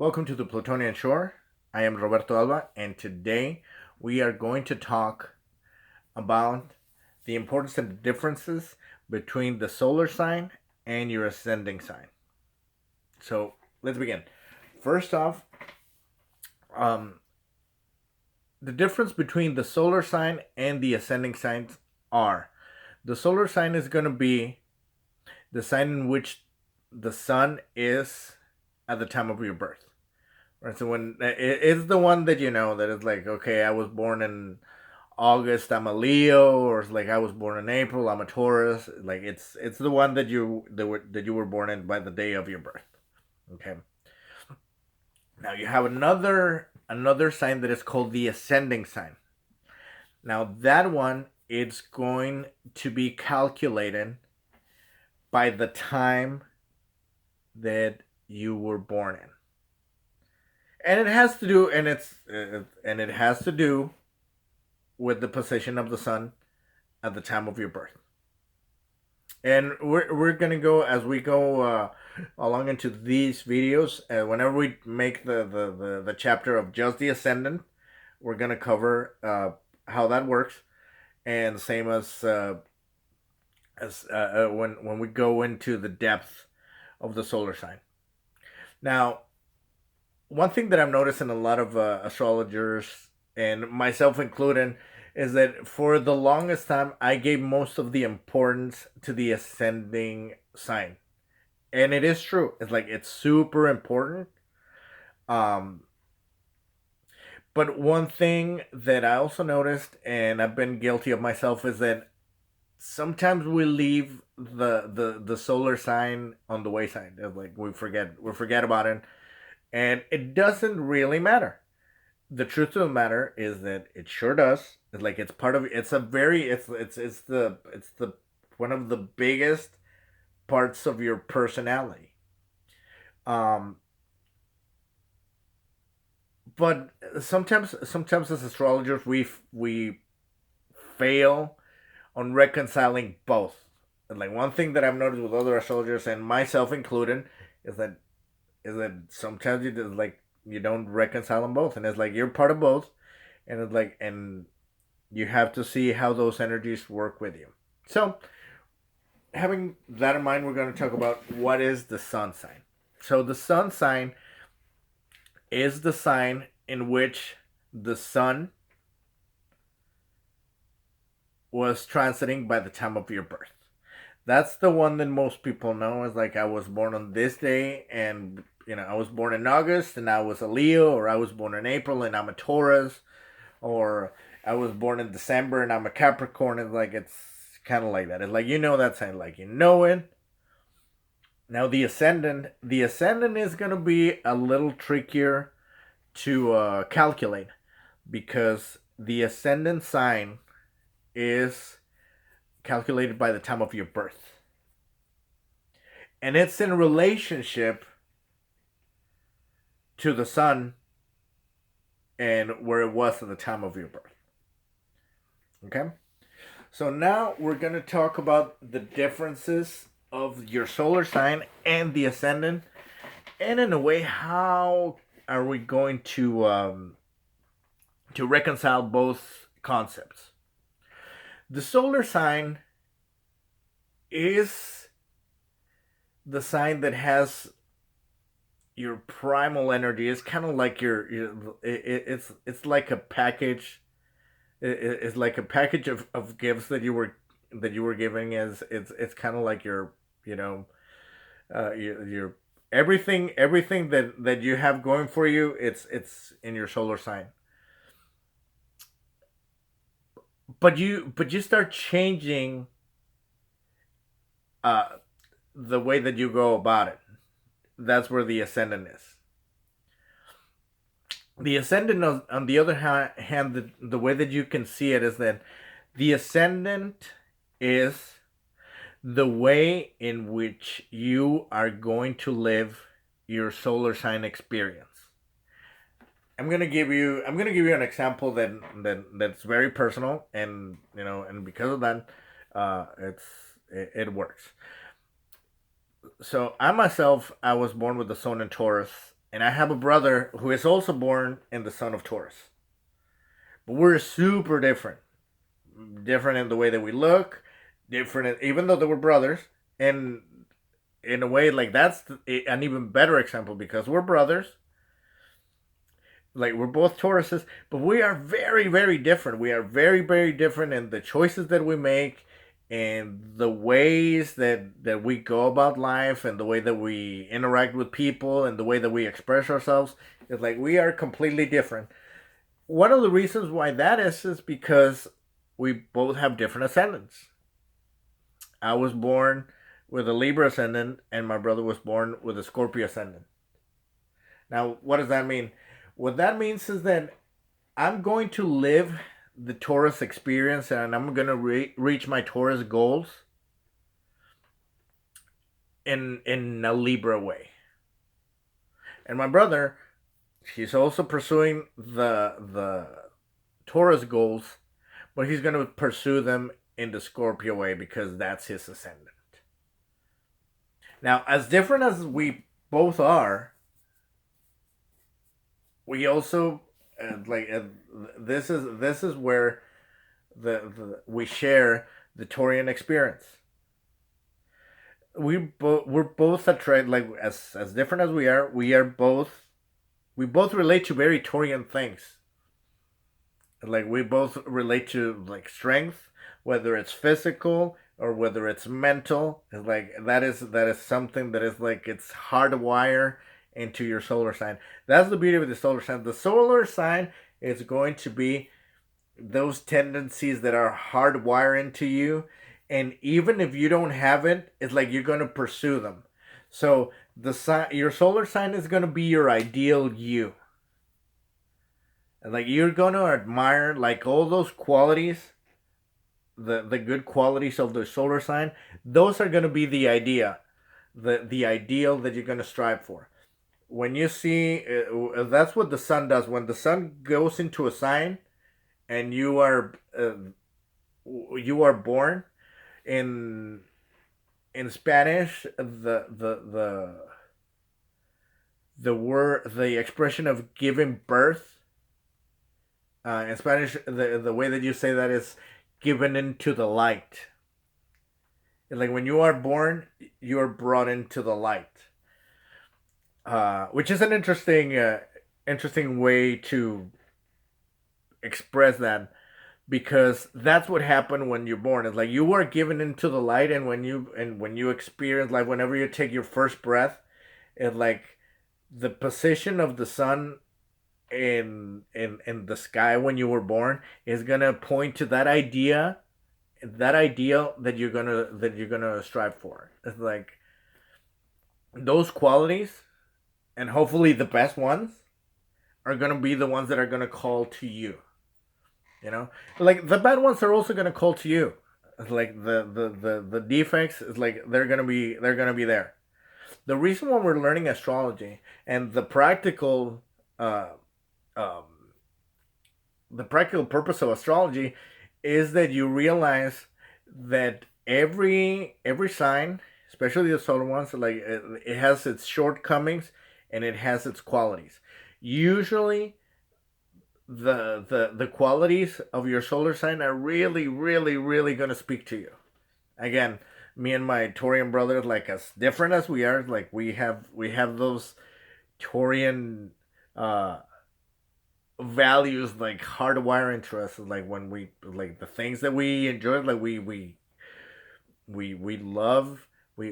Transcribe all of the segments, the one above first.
Welcome to the Plutonian Shore. I am Roberto Alba, and today we are going to talk about the importance and the differences between the solar sign and your ascending sign. So let's begin. First off, um, the difference between the solar sign and the ascending signs are the solar sign is going to be the sign in which the sun is at the time of your birth. Right, so when it's the one that you know that is like, okay, I was born in August, I'm a Leo, or it's like I was born in April, I'm a Taurus. Like it's the one that you were born in by the day of your birth. Okay. Now you have another sign that is called the ascending sign. Now that one it's going to be calculated by the time that you were born in, and it has to do and it has to do with the position of the sun at the time of your birth. And we're gonna go as we go along into these videos. Whenever we make the chapter of just the ascendant, we're gonna cover how that works, and same as when we go into the depth of the solar sign. Now, one thing that I've noticed in a lot of astrologers, and myself included, is that for the longest time I gave most of the importance to the ascending sign, and it is true. It's like it's super important. Um, but one thing that I also noticed, and I've been guilty of myself, is that sometimes we leave the solar sign on the wayside. It's like we forget about it, and it doesn't really matter. The truth of the matter is that it sure does. It's like it's part of it's a very it's the one of the biggest parts of your personality. Um, but sometimes as astrologers we fail on reconciling both. And like one thing that I've noticed with other astrologers and myself included is that sometimes you just like you don't reconcile them both, and it's like you're part of both, and it's like and you have to see how those energies work with you. So, having that in mind, we're going to talk about what is the sun sign. So, the sun sign is the sign in which the sun was transiting by the time of your birth. That's the one that most people know is like I was born on this day, and I was born in August and I was a Leo, or I was born in April and I'm a Taurus, or I was born in December and I'm a Capricorn. It's like it's kind of like that. It's like that sign, like it. Now the ascendant is gonna be a little trickier to calculate because the ascendant sign is calculated by the time of your birth, and it's in relationship to the sun and where it was at the time of your birth. Okay? So now we're going to talk about the differences of your solar sign and the ascendant, and in a way, how are we going to reconcile both concepts? The solar sign is the sign that has your primal energy. It's kind of like it's like a package. It's like a package of gifts that you were giving. As it's kind of like you know your everything that you have going for you. It's in your solar sign. But you start changing uh the way that you go about it. That's where the ascendant is. The ascendant, on the other hand, the way that you can see it is that the ascendant is the way in which you are going to live your solar sign experience. I'm gonna give you an example that's very personal, and and because of that, it works. So I myself, I was born with the sun in Taurus, and I have a brother who is also born in the sign of Taurus. But we're super different. Different in the way that we look, different, even though they were brothers. And in a way, like, that's an even better example because we're brothers. Like, we're both Tauruses, but we are very, very different. We are very, very different in the choices that we make and the ways that we go about life and the way that we interact with people and the way that we express ourselves. It's like we are completely different. One of the reasons why that is because we both have different ascendants. I was born with a Libra ascendant, and my brother was born with a Scorpio ascendant. Now, what does that mean? What that means is that I'm going to live the Taurus experience and I'm going to reach my Taurus goals in a Libra way. And my brother, he's also pursuing the Taurus goals, but he's going to pursue them in the Scorpio way because that's his ascendant. Now, as different as we both are, we also this is where we share the Taurian experience. We're both attracted, like, as different as we both relate to very Taurian things. Like, we both relate to, like, strength, whether it's physical or whether it's mental. It's like that is something that is like it's hardwired into your solar sign. That's the beauty of the solar sign. The solar sign is going to be those tendencies that are hardwired into you, and even if you don't have it, it's like you're going to pursue them. So your solar sign is going to be your ideal you. And like you're going to admire like all those qualities, the good qualities of the solar sign. Those are going to be the the ideal that you're going to strive for. When you see that's what the sun does. When the sun goes into a sign and you are born in Spanish, the expression of giving birth, in Spanish, the way that you say that is given into the light. Like when you are born, you are brought into the light, which is an interesting way to express that, because that's what happened when you're born. It's like you were given into the light, and when you experience, like, whenever you take your first breath, it's like the position of the sun in the sky when you were born is gonna point to that ideal that you're gonna strive for. It's like those qualities, and hopefully the best ones, are gonna be the ones that are gonna call to you. You know, like the bad ones are also gonna call to you. It's like the defects is like they're gonna be there. The reason why we're learning astrology and uh, um, the practical purpose of astrology is that you realize that every sign, especially the solar ones, like it has its shortcomings and it has its qualities. Usually, the qualities of your solar sign are really, really, really going to speak to you. Again, me and my Taurian brothers, like, as different as we are, like we have those Taurian values like hardwired into us. Like when we, like, the things that we enjoy, like we love, we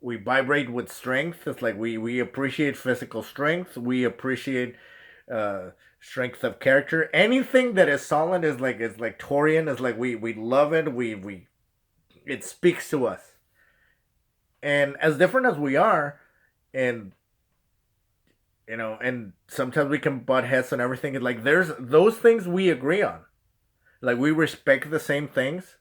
vibrate with strength. It's like we appreciate physical strength. We appreciate strength of character. Anything that is solid is like Taurian. Is like we love it. We it speaks to us. And as different as we are, and and sometimes we can butt heads on everything. Like, there's those things we agree on. Like, we respect the same things.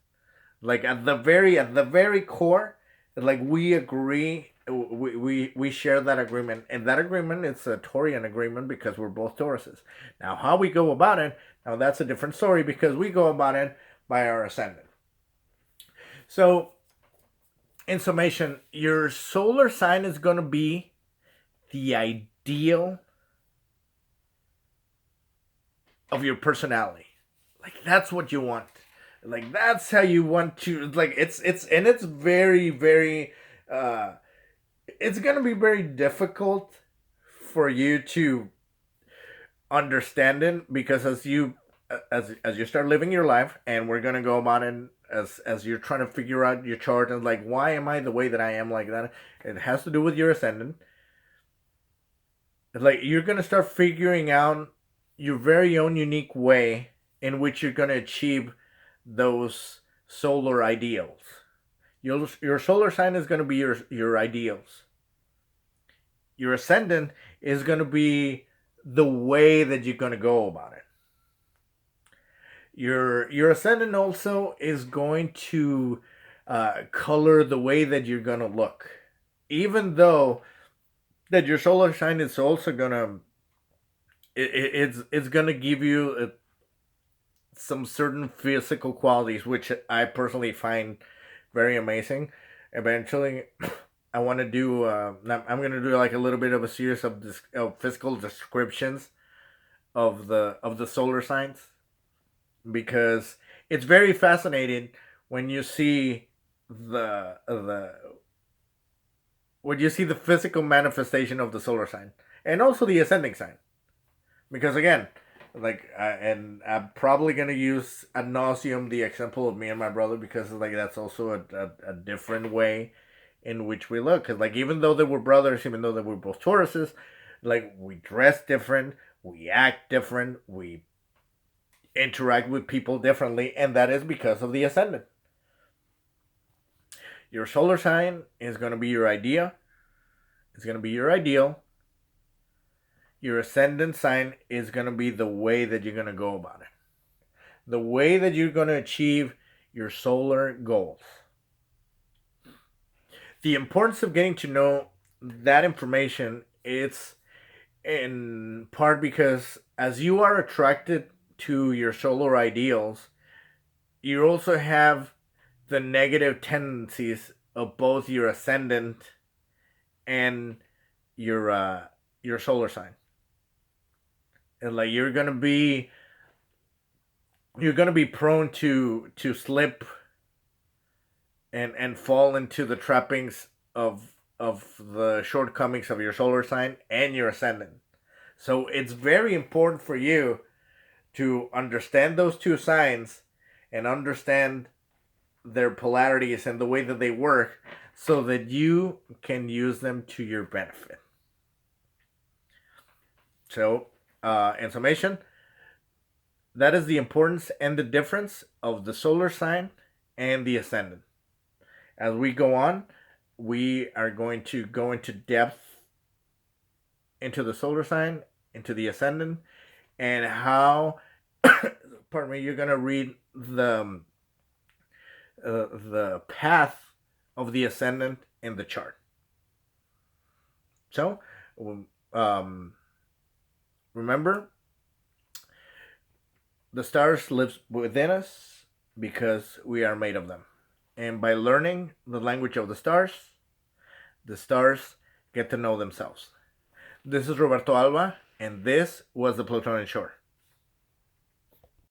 Like, at the very core, like, we agree. We share that agreement, and that agreement, it's a Taurian agreement because we're both Tauruses. Now, how we go about it, now that's a different story, because we go about it by our ascendant. So in summation, your solar sign is going to be the ideal of your personality. Like that's what you want. Like that's how you want to. Like it's very very. Uh, it's gonna be very difficult for you to understand it because as you start living your life, and we're gonna go about it as you're trying to figure out your chart and like why am I the way that I am like that. It has to do with your ascendant. Like you're gonna start figuring out your very own unique way in which you're gonna achieve those solar ideals. Your solar sign is gonna be your ideals. Your ascendant is gonna be the way that you're gonna go about it. Your ascendant also is going to color the way that you're gonna look, even though that your solar sign is also gonna it's gonna give you some certain physical qualities, which I personally find very amazing. Eventually, I want to do. I'm gonna do like a little bit of a series of physical descriptions of the solar signs because it's very fascinating when you see the when you see the physical manifestation of the solar sign and also the ascending sign. Because again, and I'm probably gonna use ad nauseum the example of me and my brother because like that's also a different way in which we look. Because like even though they were brothers, even though they were both Tauruses, like we dress different, we act different, we interact with people differently, and that is because of the ascendant. Your solar sign is gonna be your idea. It's gonna be your ideal. Your ascendant sign is going to be the way that you're going to go about it, the way that you're going to achieve your solar goals. The importance of getting to know that information, it's in part because as you are attracted to your solar ideals, you also have the negative tendencies of both your ascendant and your solar sign. And like you're gonna be prone to slip and fall into the trappings of the shortcomings of your solar sign and your ascendant. So it's very important for you to understand those two signs and understand their polarities and the way that they work so that you can use them to your benefit. So, in summation, that is the importance and the difference of the solar sign and the ascendant. As we go on, we are going to go into depth into the solar sign, into the ascendant, and how, pardon me, you're going to read the path of the ascendant in the chart. So, um, remember, the stars live within us because we are made of them. And by learning the language of the stars get to know themselves. This is Roberto Alba, and this was the Plutonian Shore.